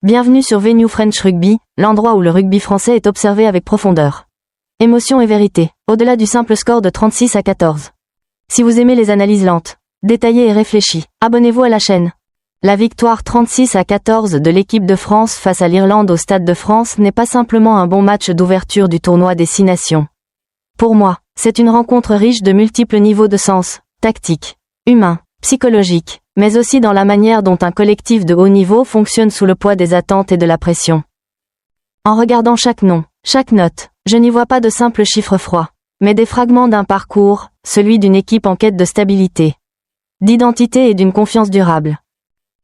Bienvenue sur Venue French Rugby, l'endroit où le rugby français est observé avec profondeur. Émotion et vérité, au-delà du simple score de 36-14. Si vous aimez les analyses lentes, détaillées et réfléchies, abonnez-vous à la chaîne. La victoire 36-14 de l'équipe de France face à l'Irlande au Stade de France n'est pas simplement un bon match d'ouverture du tournoi des 6 nations. Pour moi, c'est une rencontre riche de multiples niveaux de sens, tactique, humain, psychologique, mais aussi dans la manière dont un collectif de haut niveau fonctionne sous le poids des attentes et de la pression. En regardant chaque nom, chaque note, je n'y vois pas de simples chiffres froids, mais des fragments d'un parcours, celui d'une équipe en quête de stabilité, d'identité et d'une confiance durable.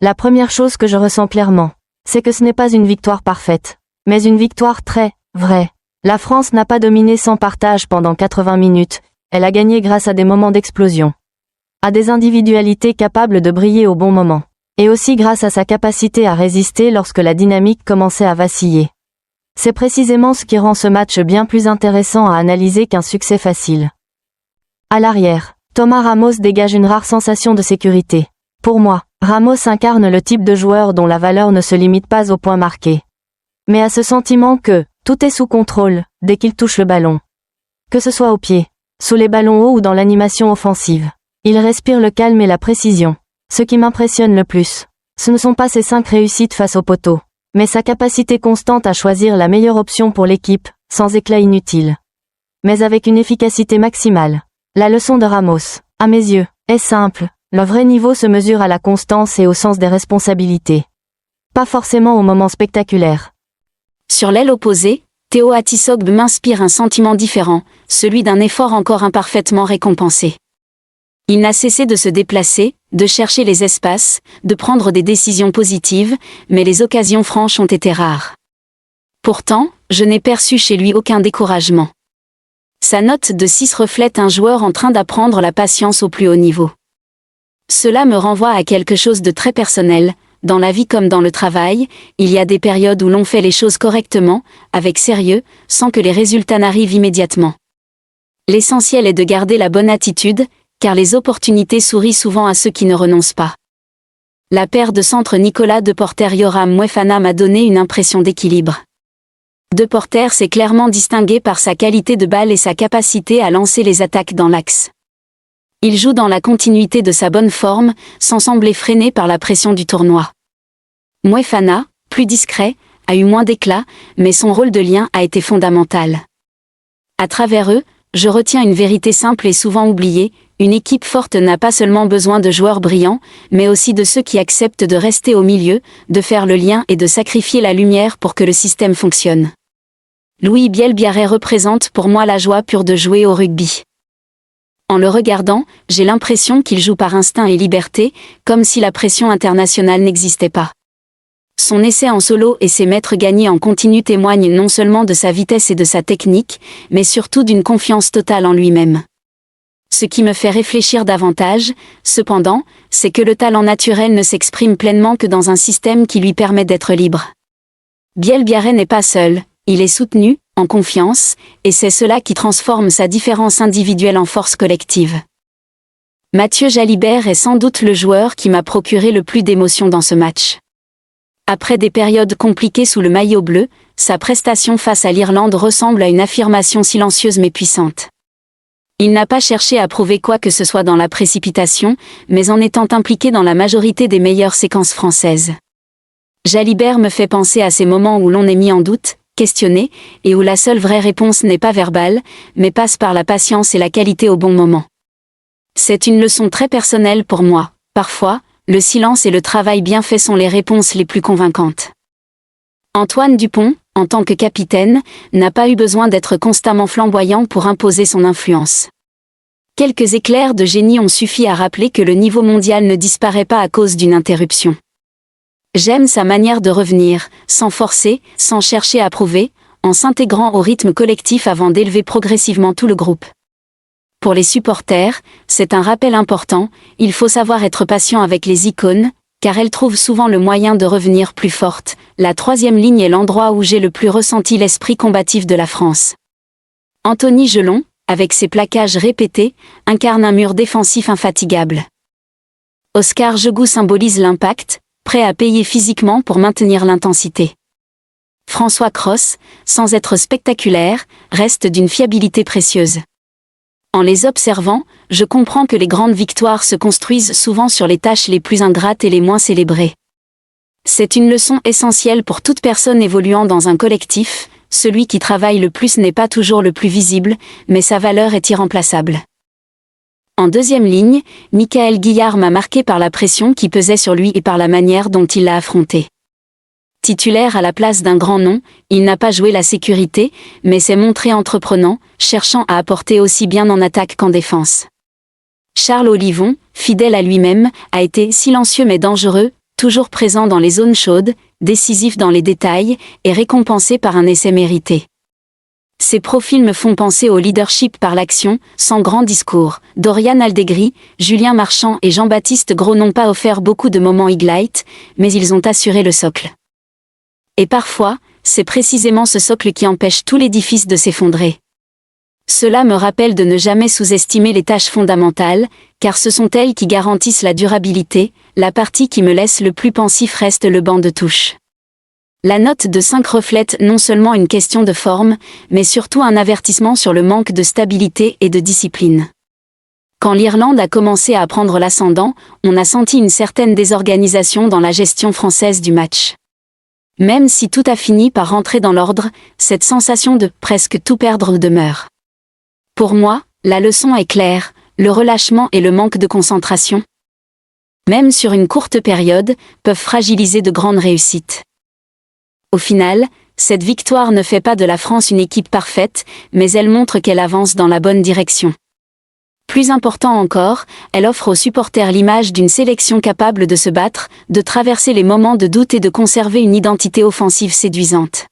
La première chose que je ressens clairement, c'est que ce n'est pas une victoire parfaite, mais une victoire très vraie. La France n'a pas dominé sans partage pendant 80 minutes, elle a gagné grâce à des moments d'explosion, à des individualités capables de briller au bon moment, et aussi grâce à sa capacité à résister lorsque la dynamique commençait à vaciller. C'est précisément ce qui rend ce match bien plus intéressant à analyser qu'un succès facile. À l'arrière, Thomas Ramos dégage une rare sensation de sécurité. Pour moi, Ramos incarne le type de joueur dont la valeur ne se limite pas aux points marqués, mais à ce sentiment que tout est sous contrôle dès qu'il touche le ballon. Que ce soit au pied, sous les ballons hauts ou dans l'animation offensive. Il respire le calme et la précision. Ce qui m'impressionne le plus, ce ne sont pas ses 5 réussites face au poteau, mais sa capacité constante à choisir la meilleure option pour l'équipe, sans éclat inutile, mais avec une efficacité maximale. La leçon de Ramos, à mes yeux, est simple. Le vrai niveau se mesure à la constance et au sens des responsabilités. Pas forcément au moment spectaculaire. Sur l'aile opposée, Théo Atisogbe m'inspire un sentiment différent, celui d'un effort encore imparfaitement récompensé. Il n'a cessé de se déplacer, de chercher les espaces, de prendre des décisions positives, mais les occasions franches ont été rares. Pourtant, je n'ai perçu chez lui aucun découragement. Sa note de 6 reflète un joueur en train d'apprendre la patience au plus haut niveau. Cela me renvoie à quelque chose de très personnel. Dans la vie comme dans le travail, il y a des périodes où l'on fait les choses correctement, avec sérieux, sans que les résultats n'arrivent immédiatement. L'essentiel est de garder la bonne attitude, car les opportunités sourient souvent à ceux qui ne renoncent pas. La paire de centre Nicolas Deporter-Yoram Moefana m'a donné une impression d'équilibre. Deporter s'est clairement distingué par sa qualité de balle et sa capacité à lancer les attaques dans l'axe. Il joue dans la continuité de sa bonne forme, sans sembler freiné par la pression du tournoi. Moefana, plus discret, a eu moins d'éclat, mais son rôle de lien a été fondamental. À travers eux, je retiens une vérité simple et souvent oubliée, une équipe forte n'a pas seulement besoin de joueurs brillants, mais aussi de ceux qui acceptent de rester au milieu, de faire le lien et de sacrifier la lumière pour que le système fonctionne. Louis Bielbiarré représente pour moi la joie pure de jouer au rugby. En le regardant, j'ai l'impression qu'il joue par instinct et liberté, comme si la pression internationale n'existait pas. Son essai en solo et ses mètres gagnés en continu témoignent non seulement de sa vitesse et de sa technique, mais surtout d'une confiance totale en lui-même. Ce qui me fait réfléchir davantage, cependant, c'est que le talent naturel ne s'exprime pleinement que dans un système qui lui permet d'être libre. Bielbiarré n'est pas seul, il est soutenu, en confiance, et c'est cela qui transforme sa différence individuelle en force collective. Mathieu Jalibert est sans doute le joueur qui m'a procuré le plus d'émotions dans ce match. Après des périodes compliquées sous le maillot bleu, sa prestation face à l'Irlande ressemble à une affirmation silencieuse mais puissante. Il n'a pas cherché à prouver quoi que ce soit dans la précipitation, mais en étant impliqué dans la majorité des meilleures séquences françaises. Jalibert me fait penser à ces moments où l'on est mis en doute, questionné, et où la seule vraie réponse n'est pas verbale, mais passe par la patience et la qualité au bon moment. C'est une leçon très personnelle pour moi. Parfois, le silence et le travail bien fait sont les réponses les plus convaincantes. Antoine Dupont, en tant que capitaine, n'a pas eu besoin d'être constamment flamboyant pour imposer son influence. Quelques éclairs de génie ont suffi à rappeler que le niveau mondial ne disparaît pas à cause d'une interruption. J'aime sa manière de revenir, sans forcer, sans chercher à prouver, en s'intégrant au rythme collectif avant d'élever progressivement tout le groupe. Pour les supporters, c'est un rappel important, il faut savoir être patient avec les icônes, car elles trouvent souvent le moyen de revenir plus fortes. La 3e ligne est l'endroit où j'ai le plus ressenti l'esprit combatif de la France. Anthony Gelon, avec ses plaquages répétés, incarne un mur défensif infatigable. Oscar Jegou symbolise l'impact, prêt à payer physiquement pour maintenir l'intensité. François Cros, sans être spectaculaire, reste d'une fiabilité précieuse. En les observant, je comprends que les grandes victoires se construisent souvent sur les tâches les plus ingrates et les moins célébrées. C'est une leçon essentielle pour toute personne évoluant dans un collectif, celui qui travaille le plus n'est pas toujours le plus visible, mais sa valeur est irremplaçable. En deuxième ligne, Michael Guillard m'a marqué par la pression qui pesait sur lui et par la manière dont il l'a affrontée. Titulaire à la place d'un grand nom, il n'a pas joué la sécurité, mais s'est montré entreprenant, cherchant à apporter aussi bien en attaque qu'en défense. Charles Olivon, fidèle à lui-même, a été silencieux mais dangereux, toujours présent dans les zones chaudes, décisif dans les détails, et récompensé par un essai mérité. Ces profils me font penser au leadership par l'action, sans grand discours. Dorian Aldegri, Julien Marchand et Jean-Baptiste Gros n'ont pas offert beaucoup de moments highlights, mais ils ont assuré le socle. Et parfois, c'est précisément ce socle qui empêche tout l'édifice de s'effondrer. Cela me rappelle de ne jamais sous-estimer les tâches fondamentales, car ce sont elles qui garantissent la durabilité. La partie qui me laisse le plus pensif reste le banc de touche. La note de 5 reflète non seulement une question de forme, mais surtout un avertissement sur le manque de stabilité et de discipline. Quand l'Irlande a commencé à prendre l'ascendant, on a senti une certaine désorganisation dans la gestion française du match. Même si tout a fini par rentrer dans l'ordre, cette sensation de presque tout perdre demeure. Pour moi, la leçon est claire, le relâchement et le manque de concentration, même sur une courte période, peuvent fragiliser de grandes réussites. Au final, cette victoire ne fait pas de la France une équipe parfaite, mais elle montre qu'elle avance dans la bonne direction. Plus important encore, elle offre aux supporters l'image d'une sélection capable de se battre, de traverser les moments de doute et de conserver une identité offensive séduisante.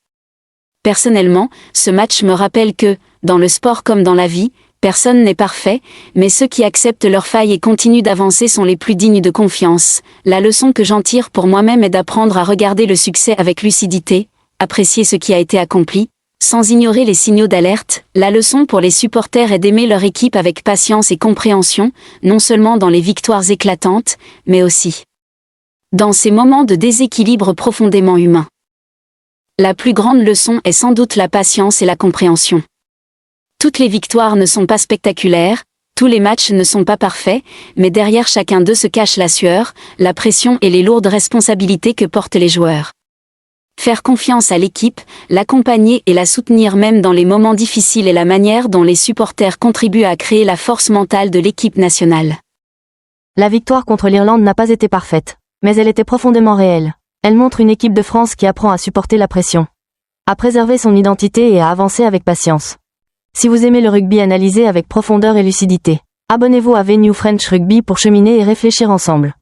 Personnellement, ce match me rappelle que, dans le sport comme dans la vie, personne n'est parfait, mais ceux qui acceptent leurs failles et continuent d'avancer sont les plus dignes de confiance. La leçon que j'en tire pour moi-même est d'apprendre à regarder le succès avec lucidité, apprécier ce qui a été accompli, sans ignorer les signaux d'alerte. La leçon pour les supporters est d'aimer leur équipe avec patience et compréhension, non seulement dans les victoires éclatantes, mais aussi dans ces moments de déséquilibre profondément humains. La plus grande leçon est sans doute la patience et la compréhension. Toutes les victoires ne sont pas spectaculaires, tous les matchs ne sont pas parfaits, mais derrière chacun d'eux se cache la sueur, la pression et les lourdes responsabilités que portent les joueurs. Faire confiance à l'équipe, l'accompagner et la soutenir même dans les moments difficiles est la manière dont les supporters contribuent à créer la force mentale de l'équipe nationale. La victoire contre l'Irlande n'a pas été parfaite, mais elle était profondément réelle. Elle montre une équipe de France qui apprend à supporter la pression, à préserver son identité et à avancer avec patience. Si vous aimez le rugby analysé avec profondeur et lucidité, abonnez-vous à VNew French Rugby pour cheminer et réfléchir ensemble.